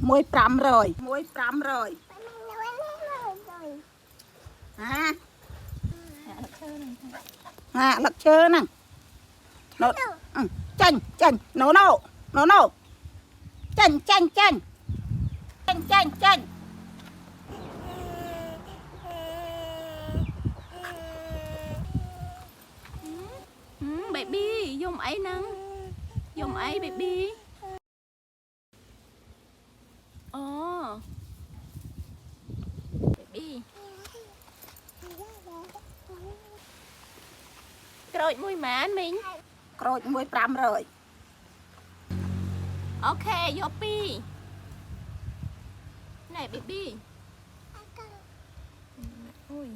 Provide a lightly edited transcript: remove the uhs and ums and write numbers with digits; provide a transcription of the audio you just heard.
môi pram rồi môi pram rồi hả lật chơi nè nó chanh chanh no no no no chanh chanh chanh chanh chanh chanh baby dùng ấy nè dùng ấy baby baby rồi mùi má anh mình rồi môi pram rồi ok yopi này baby ui